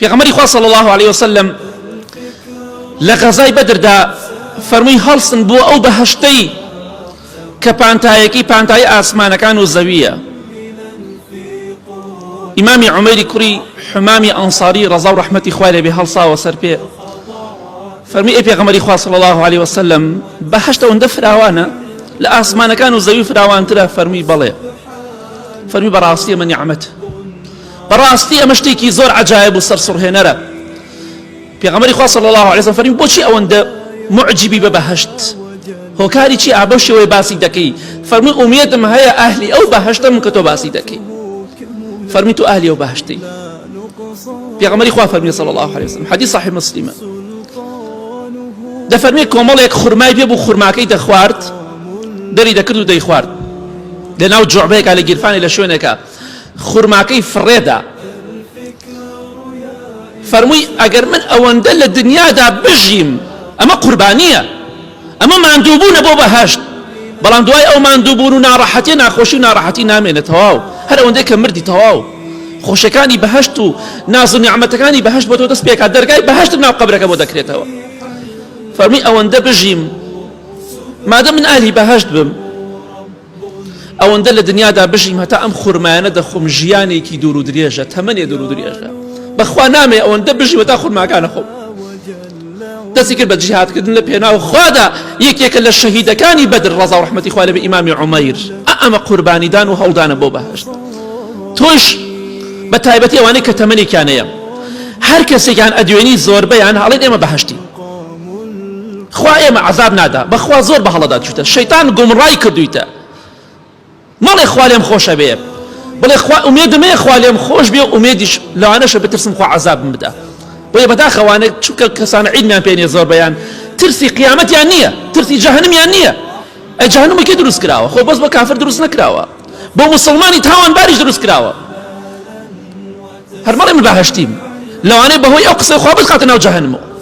پێغەمبەری خوا صلی الله عليه وسلم لە غەزای بەدردا فەرمووی هەڵسن بۆ ئەو بەهەشتەی کە پانتایەکی پانتای ئاسمانەکان و زەویە. ئیمامی عومەیری کوڕی حمامی ئەنساری ڕەزا و ڕەحمەتی خوای لێبێ هەڵساوە سەر پێ، فەرمی ئەی پێغەمبەری خوا صلی الله عليه وسلم بەهەشت ئەوەندە فراوانە لە ئاسمانەکان و زەوی فراوانترە؟ فەرمی بەڵێ. فەرمی بەڕاستی ئەمە نیعمەتە، بەڕاستی ئەمە شتێکی زۆر عەجایب و سەرسوڕهێنەرە. پێغەمبەری خوا صلی الله عليه وسلم فەرمی بۆچی ئەوەندە معجبی بە بەهەشت؟ هۆکاری چی ئابە شێوەی باسی دەکەی؟ فەرمی ئومێدم هەیە ئەهلی ئەو بەهەشتم کە تۆ باسی دەکەی. فەرمی تو ئەهلی ئەو بەهەشتی. پێغەمبەری خوا فەرمی صلی الله عليه وسلم، حەدیث صحیح مسلمە، دەفەرمێ کۆمەڵێک خوڕمای پێ بوو، خوڕماکەی دەخوارد، دەری دەکرد و دەیخوارد لەناو جوعبەیەکە لە گیرفانی لە شوێنێکە، خوڕماکەی فڕێدا. فەرمووی ئەگەر من ئەوەندە لە دنیادا بژیم ئەمە قوربانیە، ئەمە ماندووبوونە بۆ بەهەشت، بەڵام دوای ئەو ماندووبوون و ناڕەحەتی ناخۆشی و ناڕەحەتی نامێنێت تەواو، هەر ئەوەندەی کە مردی تەواو خۆشەکانی بەهەشت و ناز و نیعمەتەکانی بەهەشت بۆ تۆ دەست پێکات، دەرگای بەهەشت ناو قەبرەکە بۆ دەکرێتەوە. فەرمی ئەوەندە بژیم مادە من ئاهلی بەهەشت بم، ئەوەندە لە دنیادا بژیم هەتا ئەم خوڕمایانە دەخۆم، ژیانێکی دوور و درێژە، تەمەنێ دوور و درێژە، بەخوا نامێ ئەوەندە بژیم هەتا خوڕماکانە خۆم. دەستی کرد بە جیهادکردن لە پێناو خوادا، یەکێکە لە شەهیدەکانی بەدر ڕەزا و ڕەحمەتی خوا لێبێ ئیمامی عومەیر. ئەمە قوربانیدان و هەڵدانە بۆ بەهەشت. تۆش بە تایبەتی ئەوانەی کە تەمەنێکیانەیە هەر کەسێکیان ئەدوێنی زۆربەیان هەڵێن ئێمە بەهەشتی، خوا ئێمە عەزاب نادا، بەخوا زۆر بە هەڵەدا چووتە، شەیتان گومڕای کردوویتە، مەڵێ خوا لێم خۆشە بێ، بڵێ خوا ئومێدم هەیە خوا لێم خۆش بێ، ئومێدیش لەوانەشە بترسم خوا عەزابم بدا. بۆیە بەداخەوانێ چونکە کەسانە عیلمیان پێ نییە زۆربەیان ترسی قیامەتیان نییە، ترسی جەهەنەمیان نییە. ئەی جەهەنەم کێ دروست کراوە؟ خۆ بەس بە کافر دروست نەکراوە، بۆ موسڵمانی تاوانباریش دروست کراوە. هەر مەڵێ من بەهەشتیم، لەوانەیە بەهۆی ئەو قسەی خوا بخاتە ناو جەهەنەمەوە.